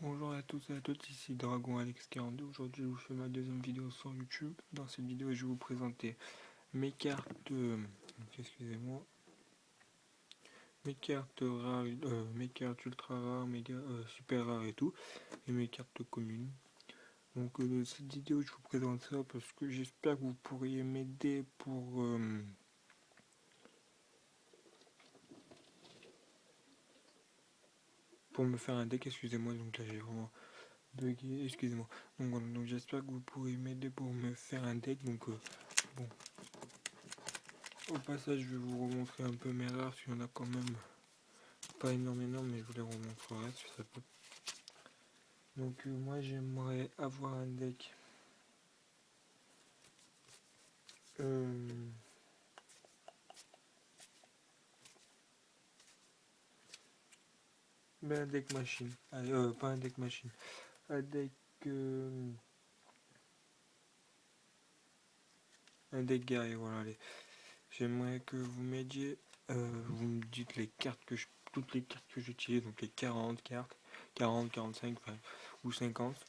Bonjour à tous et à toutes, ici Dragon Alex 42. Aujourd'hui, je vous fais ma deuxième vidéo sur YouTube. Dans cette vidéo, je vais vous présenter mes cartes, excusez-moi, mes cartes ultra rares, super rares et tout, et mes cartes communes. Donc, cette vidéo, je vous présente ça parce que j'espère que vous pourriez m'aider pour me faire un deck. Excusez-moi, donc là j'ai vraiment bugué, excusez-moi. Donc voilà, donc j'espère que vous pourrez m'aider pour me faire un deck. Donc bon. Au passage, je vais vous remontrer un peu mes rares, parce qu'il y en a quand même pas énormément, mais je vous les remontrerai si ça peut. Donc moi j'aimerais avoir un deck un deck machine. Allez, pas un deck machine. Un deck un deck guerrier, voilà. Allez. J'aimerais que vous m'aidiez, vous me dites toutes les cartes que j'utilise, donc les 40 cartes, 40, 45, enfin, ou 50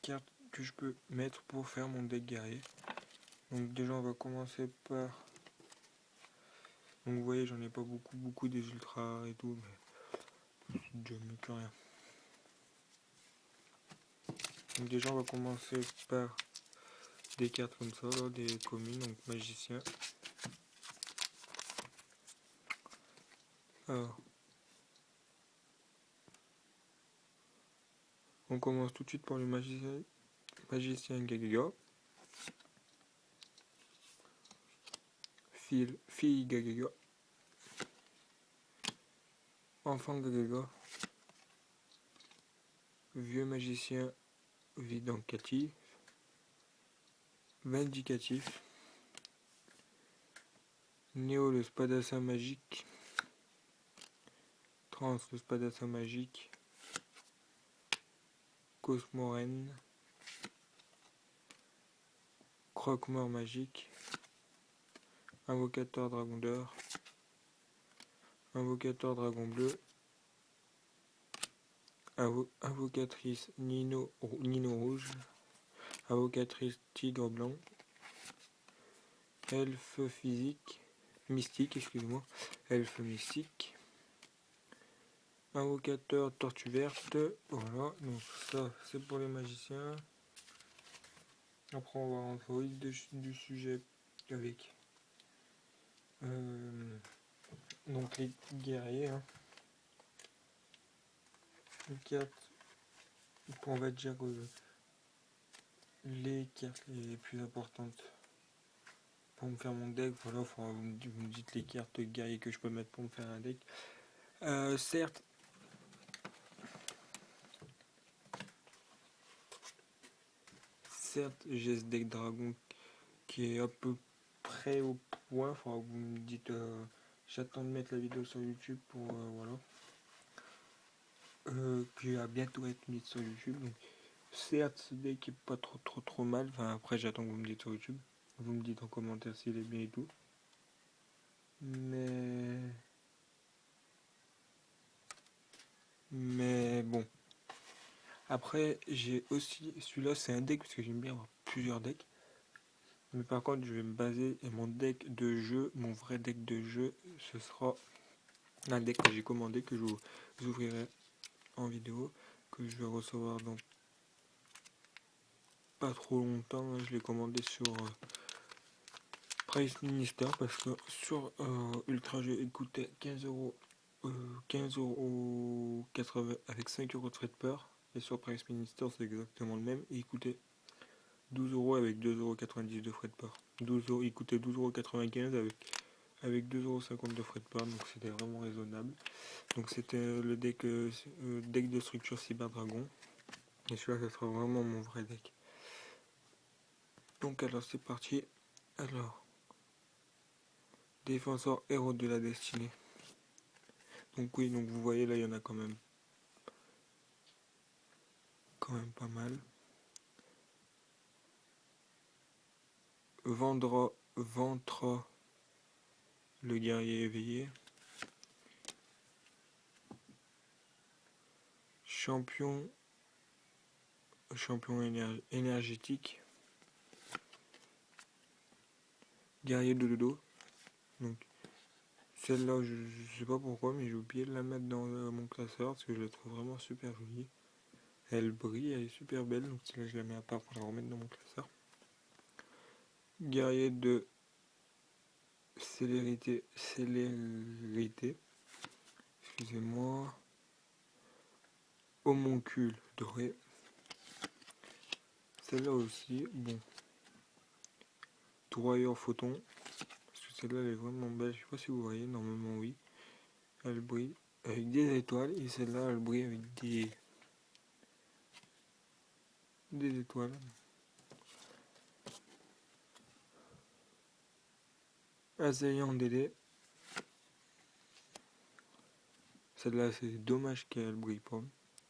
cartes que je peux mettre pour faire mon deck guerrier. Donc déjà on va commencer par... Donc vous voyez, j'en ai pas beaucoup des ultras et tout, mais c'est déjà mieux que rien. Donc déjà on va commencer par des cartes comme ça, là, des communes, donc magicien. Alors, on commence tout de suite par le magicien Gagaga. Fille Gagaga. Enfant Gagaga. Vieux magicien vindicatif. Néo le spadassin magique. Trans le spadassin magique. Cosmoren. Croque-mort magique. Invocateur dragon d'or. Invocateur dragon bleu. Invocatrice Nino rouge. Invocatrice tigre blanc. Elfe mystique, excusez-moi. Elfe mystique. Invocateur tortue verte. Voilà, donc ça c'est pour les magiciens. Après on va rentrer au vif du sujet avec donc les guerriers. Hein. Les cartes, on va dire les cartes les plus importantes pour me faire mon deck. Voilà, vous me dites les cartes guerriers que je peux mettre pour me faire un deck. Certes, j'ai ce deck dragon qui est à peu près au point. Enfin, vous me dites, j'attends de mettre la vidéo sur YouTube pour voilà. Qui va bientôt être mise sur YouTube. Donc, certes, ce deck est pas trop mal. Enfin, après, j'attends que vous me dites sur YouTube. Vous me dites en commentaire s'il est bien et tout. Mais bon. Après, j'ai aussi celui-là, c'est un deck parce que j'aime bien avoir plusieurs decks. Mais par contre, je vais me baser et mon deck de jeu, mon vrai deck de jeu, ce sera un deck que j'ai commandé, que je vous ouvrirai en vidéo, que je vais recevoir dans pas trop longtemps. Je l'ai commandé sur Price Minister parce que sur Ultra Jeu il coûtait 15€, 15,80€ avec 5€ de frais de port. Et sur Price Minister c'est exactement le même. Et il coûtait 12€ avec 2,90€ de frais de port. 12€, il coûtait 12,95€ avec 2,50€ de frais de port. Donc c'était vraiment raisonnable. Donc c'était le deck de structure Cyber Dragon. Et celui-là ça sera vraiment mon vrai deck. Donc alors c'est parti. Alors, défenseur héros de la destinée. Donc oui, donc vous voyez là il y en a quand même pas mal. Ventra le guerrier éveillé. Champion champion énergétique. Guerrier de dodo. Donc celle-là, je sais pas pourquoi, mais j'ai oublié de la mettre dans mon classeur parce que je la trouve vraiment super jolie. Elle brille, elle est super belle, donc celle-là je la mets à part pour la remettre dans mon classeur. Guerrier de célérité, excusez-moi. Homoncule doré. Celle-là aussi, bon. Tourailleur photon. Parce que celle-là elle est vraiment belle, je sais pas si vous voyez, normalement oui. Elle brille avec des étoiles et celle-là elle brille avec des étoiles. Assaillant DD. Celle-là c'est dommage qu'elle brille pas.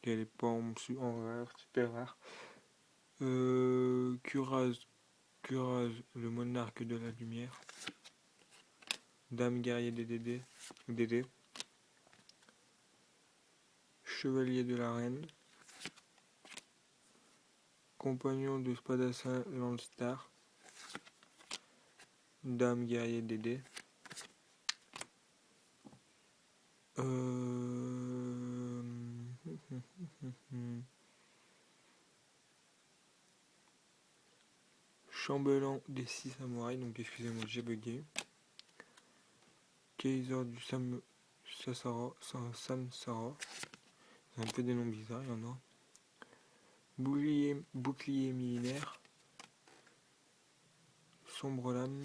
Qu'elle est pas en rare, super rare. Curaz, le monarque de la lumière. Dame guerrier DD. Chevalier de la reine. Compagnon de Spadassin Landstar. Dame guerrier DD. Chambellan des 6 samouraïs, donc excusez-moi, j'ai bugué. Kaiser du Samsara. C'est un peu des noms bizarres, il y en a. Bouclier millénaire. Sombre lame.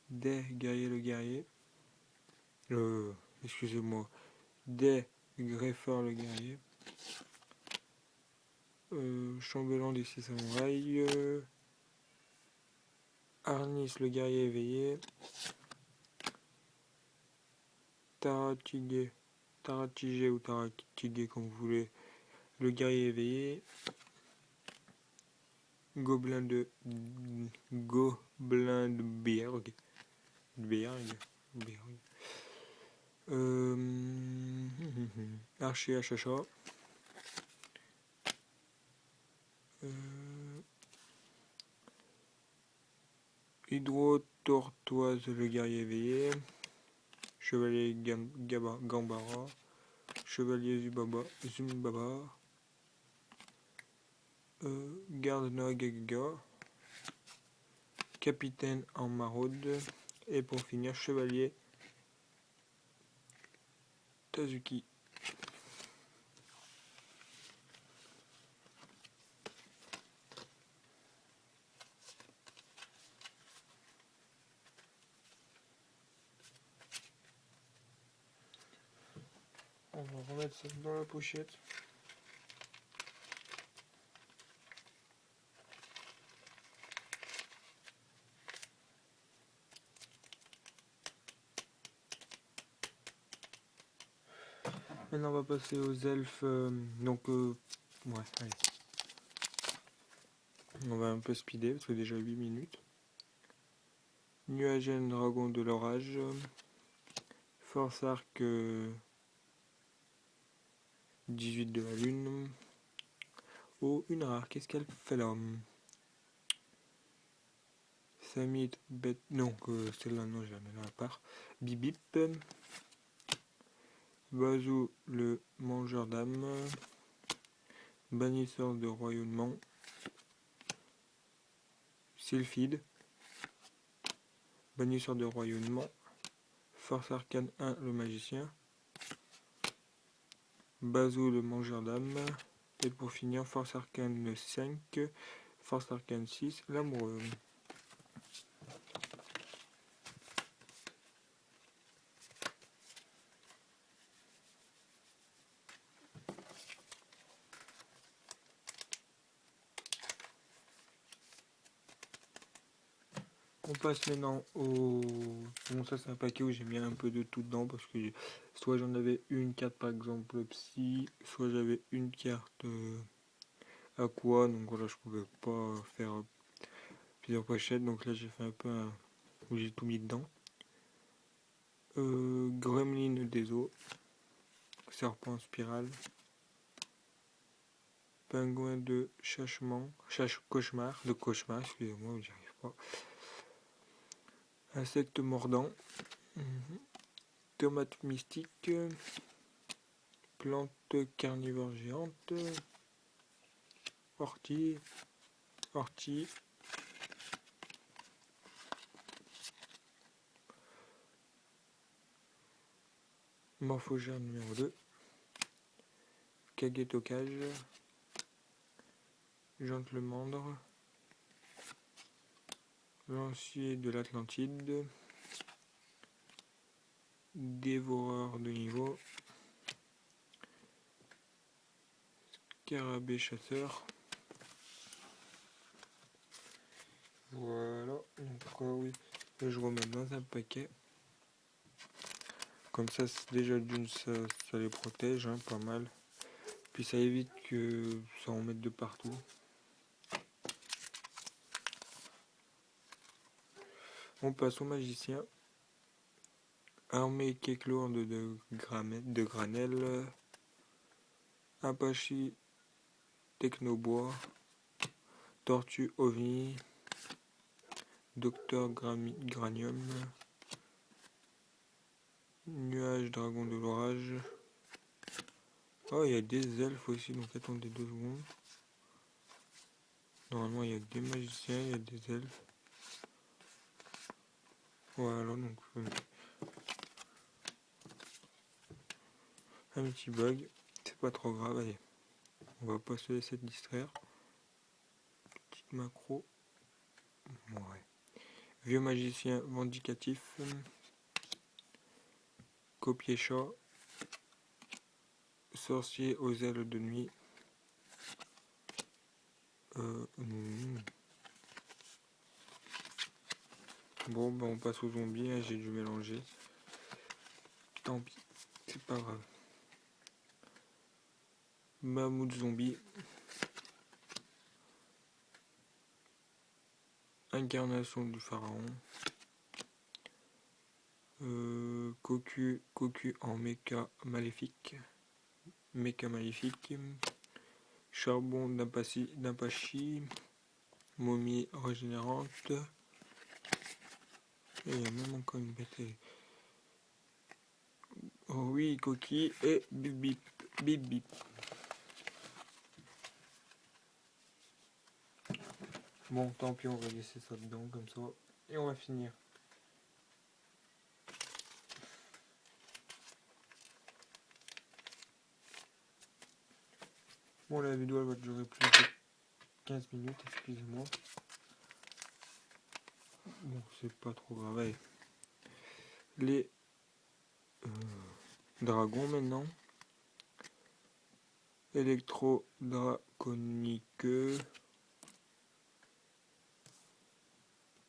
Des guerrier le guerrier. Excusez-moi. Des greffeur le guerrier. Chambellan des 6 samouraïs. Arnis le guerrier éveillé. Taratigé ou Taratigé comme vous voulez. Le guerrier éveillé. Gobelin de Berg. Archer à chacha. Hydro-tortoise le guerrier éveillé. Chevalier Gambara. Chevalier Zumbaba. Garde Nagaga. Capitaine en maraude. Et pour finir, chevalier Tazuki. On va remettre ça dans la pochette. Maintenant on va passer aux elfes. Ouais, allez. On va un peu speeder parce que déjà 8 minutes. Nuagène dragon de l'orage. Force arc 18 de la lune. Oh, une rare, qu'est-ce qu'elle fait là? Samit, bête. Non, celle-là, non, je la mets à part. Bibip. Bazou, le mangeur d'âme. Bannisseur de royaunement. Sylphide. Bannisseur de royaunement. Force arcane 1, le magicien. Bazou, le mangeur d'âme. Et pour finir, force arcane 5. Force arcane 6, l'amoureux. On passe maintenant au... Bon, ça c'est un paquet où j'ai mis un peu de tout dedans parce que soit j'en avais une carte par exemple psy, soit j'avais une carte aqua, donc voilà, je pouvais pas faire plusieurs pochettes, donc là j'ai fait un peu où j'ai tout mis dedans. Gremlin des eaux, serpent spirale, Pingouin de cauchemar, excusez-moi, j'y arrive pas. Insecte mordant. Tomate mystique. Plante carnivore géante. Ortie. Morphogère numéro 2. Caguetocage. Gentlemandre. Lancier de l'Atlantide. Dévoreur de niveau. Scarabée chasseur. Voilà, donc oui, je remets dans un paquet. Comme ça, déjà d'une, ça les protège, hein, pas mal. Puis ça évite que ça en mette de partout. On passe au magicien. Armée cake lourde de granel. Apache technobois. Tortue ovni. Docteur granium. Nuage dragon de l'orage. Oh, il y a des elfes aussi, donc attendez 2 secondes. Normalement, il y a des magiciens, il y a des elfes. Voilà, donc un petit bug, c'est pas trop grave. Allez, on va pas se laisser distraire. Petite macro. Ouais. Vieux magicien vindicatif. Copier chat. Sorcier aux ailes de nuit. Bon, on passe aux zombies, hein, j'ai dû mélanger. Tant pis, c'est pas grave. Mammouth zombie. Incarnation du pharaon. Cocu en méca maléfique. Charbon d'Apache. Momie régénérante. Et il y a même encore une bête. Oh oui, coquille et bip bip. Bon, tant pis, on va laisser ça dedans comme ça. Et on va finir. Bon, la vidéo elle va durer plus de 15 minutes, excusez-moi. Bon, c'est pas trop grave. Allez. Les dragons maintenant. Électro-draconique.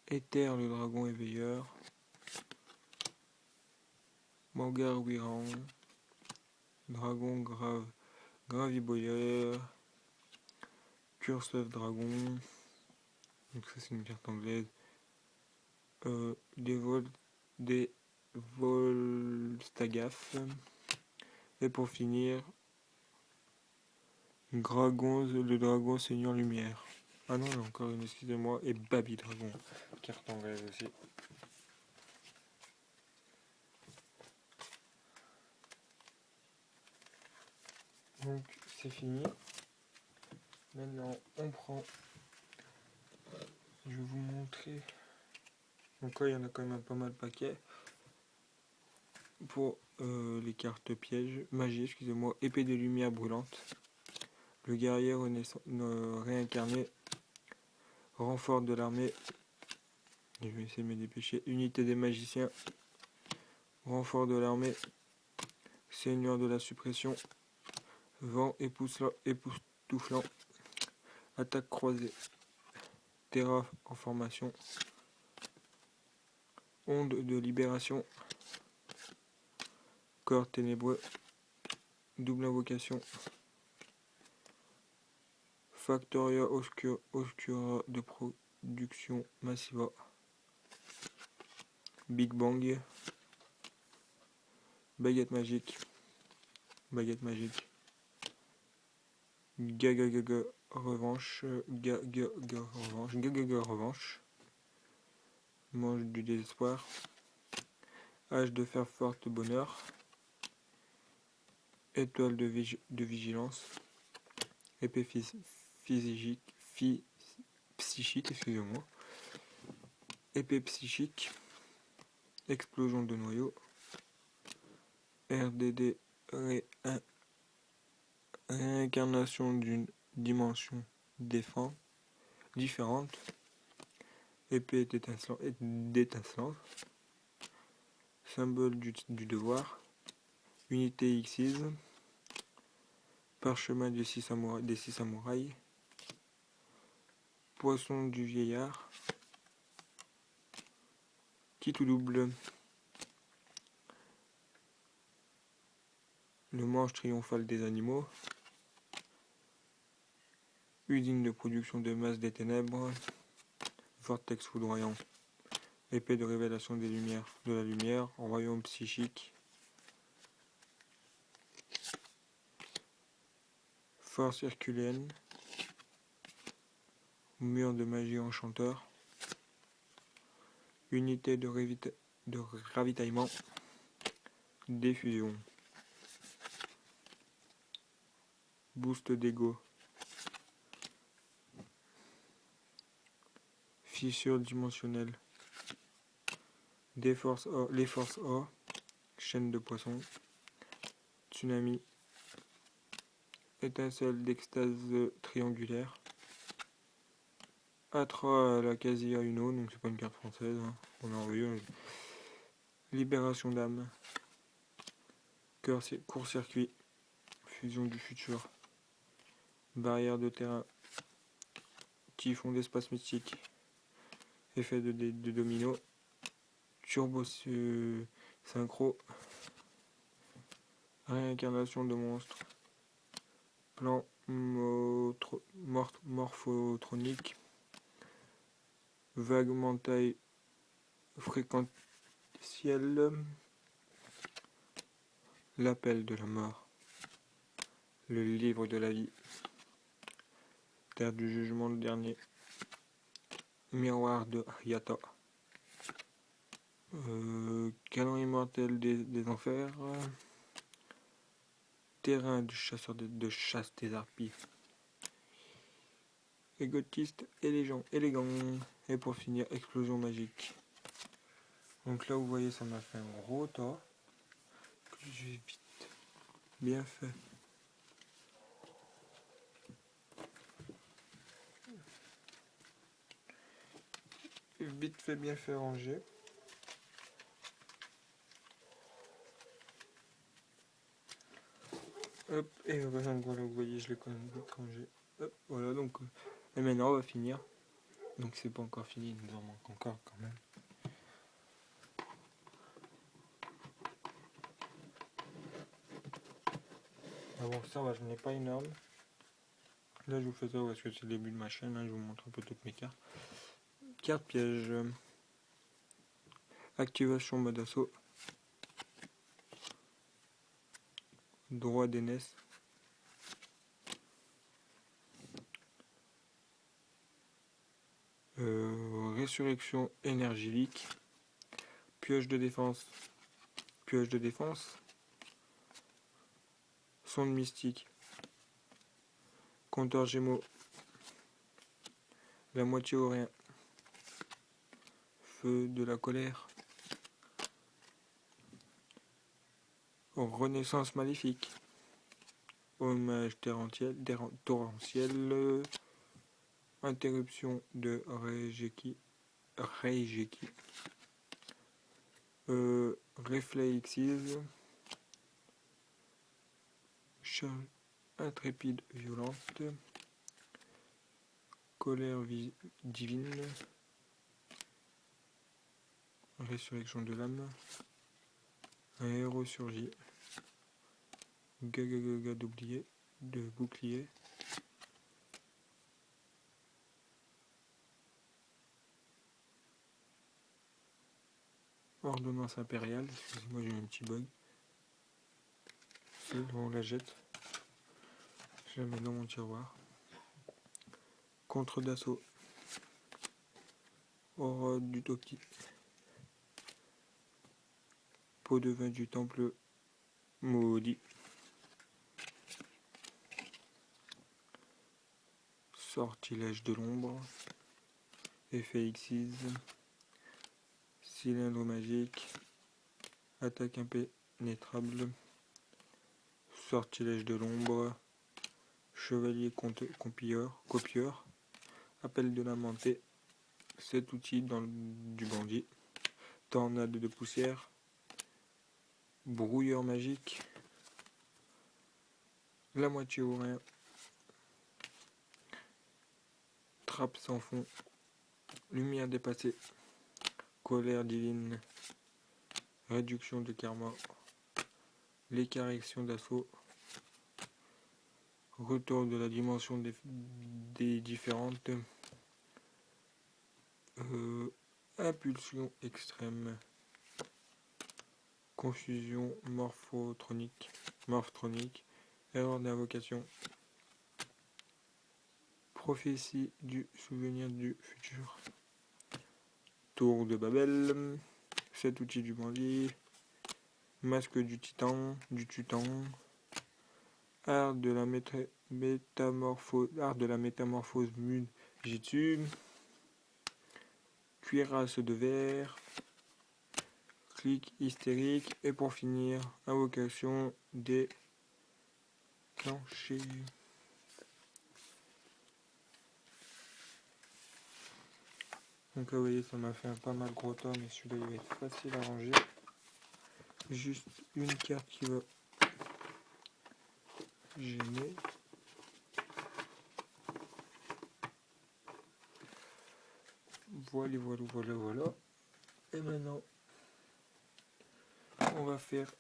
Éther le dragon éveilleur. Mangar-Wiran. Dragon graviboyeur. Curse dragon. Donc ça c'est une carte anglaise. Des Volstagaf. Et pour finir, Dragon, le dragon seigneur lumière. Ah non, il y a encore une, excusez-moi. Et Baby Dragon, carte anglaise aussi. Donc c'est fini. Maintenant on prend. Je vais vous montrer. Donc là il y en a quand même pas mal de paquets. Pour les cartes pièges, magie, excusez-moi, épée de lumière brûlante. Le guerrier réincarné. Renfort de l'armée. Je vais essayer de me dépêcher. Unité des magiciens. Renfort de l'armée. Seigneur de la suppression. Vent époustouflant. Attaque croisée. Terra en formation. Onde de libération. Corps ténébreux. Double invocation. Factoria Oscura de production massiva. Big Bang. Baguette magique. Gaga revanche, gaga revanche, gaga revanche, manche du désespoir, hache de fer forte bonheur, étoile de vigilance, épée psychique, excusez-moi, épée psychique, explosion de noyau, RDD réincarnation d'une dimension différente, épée d'étincelante, symbole du devoir, unité Xyz, parchemin des six samouraïs, poisson du vieillard, kit ou double, le manche triomphal des animaux, usine de production de masse des ténèbres, vortex foudroyant, épée de révélation de la lumière, royaume psychique, force herculéenne, mur de magie enchanteur, unité de ravitaillement, diffusion, boost d'ego, fissure dimensionnelle, les forces O, chaîne de poisson, tsunami, étincelle d'extase triangulaire, Atra la Casia Uno, donc c'est pas une carte française, hein, on a envoyé. Libération d'âme, court-circuit, fusion du futur, barrière de terrain, typhon d'espace mystique, effet de domino, turbo synchro, réincarnation de monstre, plan morphotronique, vague mentaille fréquentielle, l'appel de la mort, le livre de la vie, terre du jugement le dernier, miroir de Hyata, canon immortel des enfers, terrain du chasseur de chasse des harpies, égotiste élégant, et pour finir explosion magique. Donc là vous voyez ça m'a fait un gros tas que j'ai vite bien fait. Vite fait bien fait ranger. Hop, et voilà, vous voyez, je l'ai quand même rangé. Hop, voilà, donc, et maintenant on va finir. Donc c'est pas encore fini, il nous en manque encore quand même. Ah bon, ça va, je n'ai pas énorme. Là je vous fais ça parce que c'est le début de ma chaîne, hein, je vous montre un peu toutes mes cartes. Carte piège. Activation mode assaut. Droit d'aînesse. Résurrection énergétique. Pioche de défense. Sonde mystique. Compteur Gémeaux. La moitié au rien. Feu de la colère. Renaissance maléfique. Hommage torrentiel. Interruption de Reijeki. Réflexise. Charge intrépide violente. Colère divine. Résurrection de l'âme. Un héros surgit. Gaga d'oublier. De bouclier. Ordonnance impériale. Excusez-moi, j'ai eu un petit bug. On la jette. Je la mets dans mon tiroir. Contre d'assaut. Aura d'utopie. Pot de vin du temple maudit. Sortilège de l'ombre. Effet Xyz. Cylindre magique. Attaque impénétrable. Sortilège de l'ombre. Chevalier copieur. Appel de la mentée. 7 outils du bandit. Tornade de poussière. Brouilleur magique. La moitié ou rien. Trappe sans fond. Lumière dépassée. Colère divine. Réduction de karma. Les corrections d'assaut. Retour de la dimension des différentes. Impulsion extrême. Confusion morphotronique. Erreur d'invocation. Prophétie du souvenir du futur. Tour de Babel. 7 outils du bandit. Masque du titan. Art de la métamorphose Mujitsu. Cuirasse de verre. Clic hystérique. Et pour finir, invocation déclenchée. Donc là, vous voyez, ça m'a fait un pas mal gros temps, mais celui-là, il va être facile à ranger. Juste une carte qui va gêner. Voilà. Et maintenant, on va faire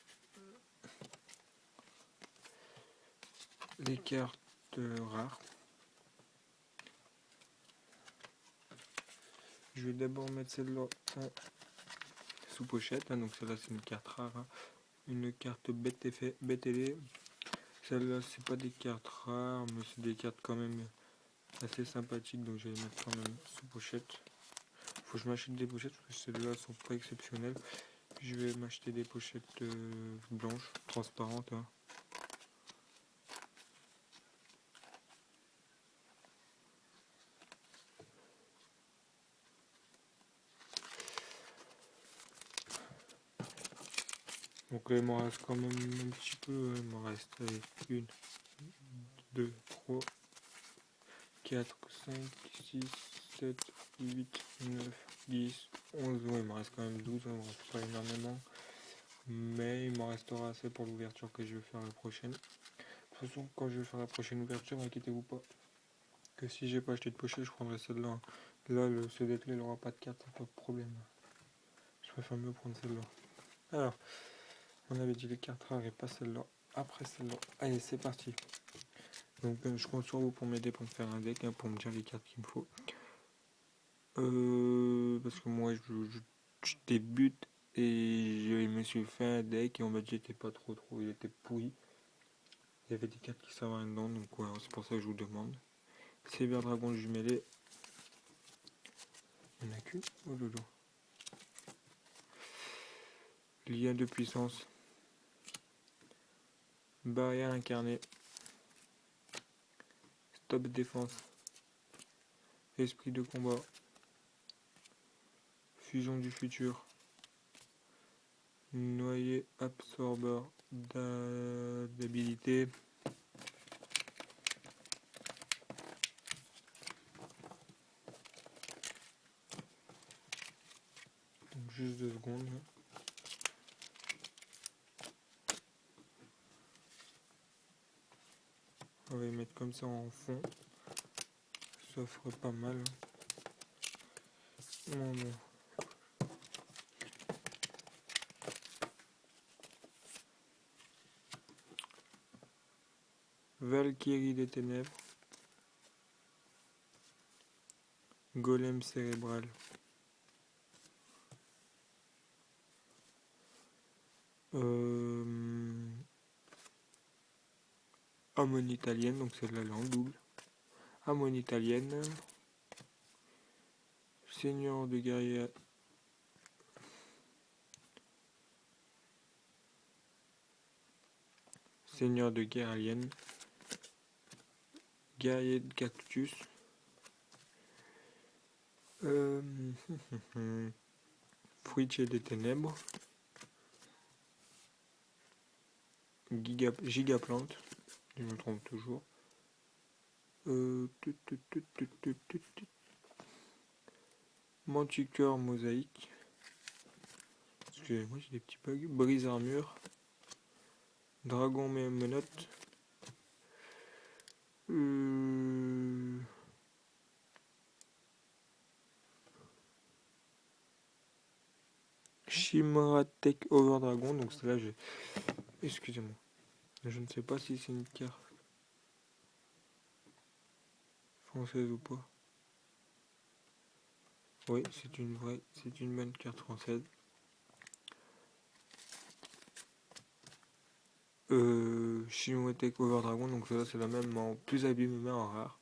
les cartes rares. Je vais d'abord mettre celle-là sous pochette. Donc celle-là, c'est une carte rare. Une carte BTD. Celle-là, c'est pas des cartes rares, mais c'est des cartes quand même assez sympathiques. Donc je vais les mettre quand même sous pochette. Faut que je m'achète des pochettes parce que celles-là sont pas exceptionnelles. Je vais m'acheter des pochettes blanches, transparentes. Donc là, il m'en reste quand même un petit peu. Il m'en reste 1, 2, 3, 4, 5, 6, 7, 8, 9, 10, 11. Ouais, il m'en reste quand même 12. Il m'en reste pas énormément. Mais il m'en restera assez pour l'ouverture que je vais faire la prochaine. De toute façon, quand je vais faire la prochaine ouverture, inquiétez-vous pas. Que si j'ai pas acheté de pochette, je prendrai celle-là. Là, ce deck-là, il n'aura pas de carte, pas de problème. Je préfère mieux prendre celle-là. Alors, on avait dit les cartes rares et pas celle-là. Après celle-là. Allez, c'est parti. Donc, je compte sur vous pour m'aider pour me faire un deck, pour me dire les cartes qu'il me faut. Parce que moi, je débute et je me suis fait un deck et on m'a dit qu'il était pas trop, il était pourri. Il y avait des cartes qui servent à rien dedans, donc voilà, c'est pour ça que je vous demande. Cyber Dragon jumelé. Il n'y en a qu'une. Oh lolo. Lien de puissance. Barrière incarnée. Stop défense. Esprit de combat. Fusion du futur. Noyer absorbeur d'habilité. Donc juste 2 secondes. On va les mettre comme ça en fond. Ça ferait pas mal. Non. Valkyrie des ténèbres. Golem cérébral. Harmonie italienne, donc celle-là elle est en double. Harmonie italienne. Seigneur de guerrier. Seigneur de guerre alien. Guerrier de cactus. Fruitier des ténèbres. Gigaplante. Je me trompe toujours. Manticore mosaïque. Excusez-moi, j'ai des petits bugs. Brise armure. Dragon menotte. Chimratech Over Dragon. Donc c'est là, excusez-moi. Je ne sais pas si c'est une carte française ou pas. Oui, c'est une bonne carte française. Chimratech Over Dragon, donc celle-là c'est la même en plus abîmée mais en rare.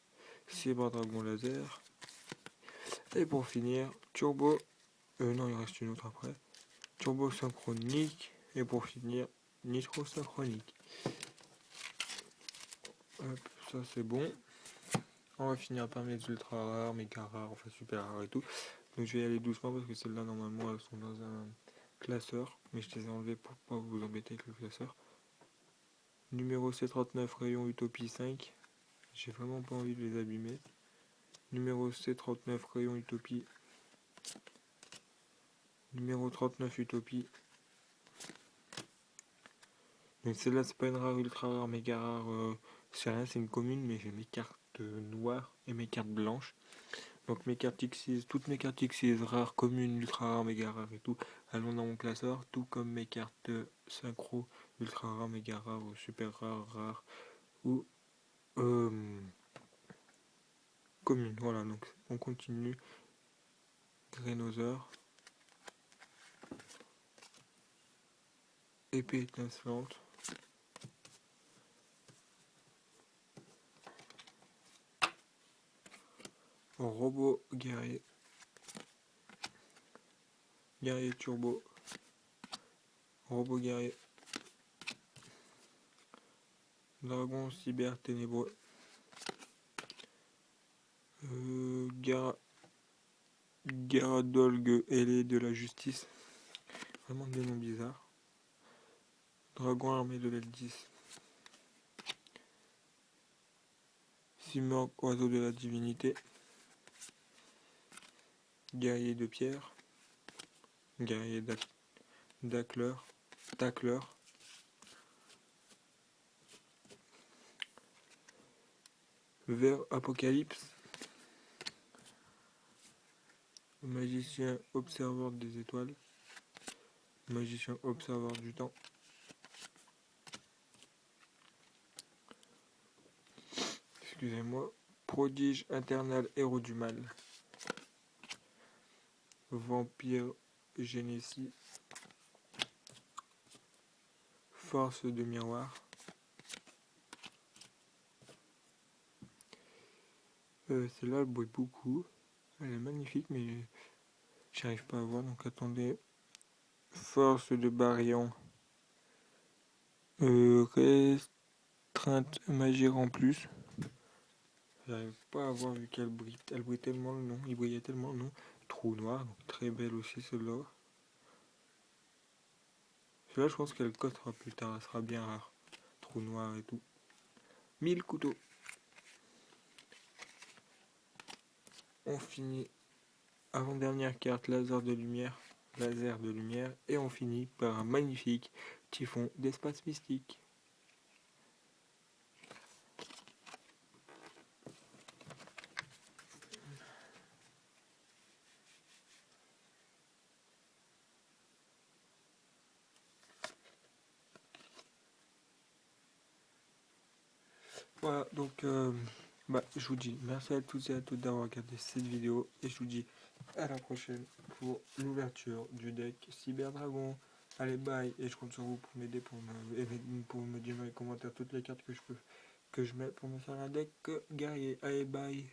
Cyber Dragon laser. Et pour finir, Turbo. Non, il reste une autre après. Turbo synchronique. Et pour finir, Nitro synchronique. Hop, ça c'est bon. On va finir par mes ultra rares, méga rares, enfin super rares et tout. Donc je vais y aller doucement parce que celles-là normalement elles sont dans un classeur. Mais je les ai enlevées pour pas vous embêter avec le classeur. Numéro C39 rayon Utopie 5. J'ai vraiment pas envie de les abîmer. Numéro C39 rayon Utopie. Numéro 39 Utopie. Donc celle-là c'est pas une rare, ultra rare, méga rare, c'est rien, c'est une commune, mais j'ai mes cartes noires et mes cartes blanches. Donc mes cartes Xyz, toutes mes cartes Xyz, rares, communes, ultra rares, méga rares et tout, elles vont dans mon classeur, tout comme mes cartes synchro, ultra rares, méga rares, ou super rares, rares, ou communes. Voilà, donc on continue. Grainosaure. Épée étincelante. Robot guerrier. Guerrier turbo. Robot guerrier. Dragon cyber ténébreux. Garadolgue ailé de la justice. Vraiment des noms bizarres. Dragon armé de level 10. Simorg oiseau de la divinité. Guerrier de pierre. Guerrier Tacleur. Vers Apocalypse. Magicien observeur des étoiles. Magicien observeur du temps. Excusez-moi. Prodige infernal héros du mal. Vampire Génésis. Force de miroir. Celle-là elle brille beaucoup. Elle est magnifique mais j'arrive pas à voir donc attendez. Force de Barian. Restreinte magir en plus. J'arrive pas à voir vu qu'elle brille. Elle brille tellement le nom. Il brillait tellement le nom. Trou noir, donc très belle aussi celle-là. Celle-là je pense qu'elle cotera plus tard, elle sera bien rare. Trou noir et tout. 1000 couteaux. On finit. Avant-dernière carte, laser de lumière. Et on finit par un magnifique typhon d'espace mystique. Voilà, donc je vous dis merci à tous et à toutes d'avoir regardé cette vidéo et je vous dis à la prochaine pour l'ouverture du deck Cyber Dragon. Allez, bye, et je compte sur vous pour m'aider, pour me dire dans les commentaires toutes les cartes que je peux que je mets pour me faire un deck guerrier. Allez, bye.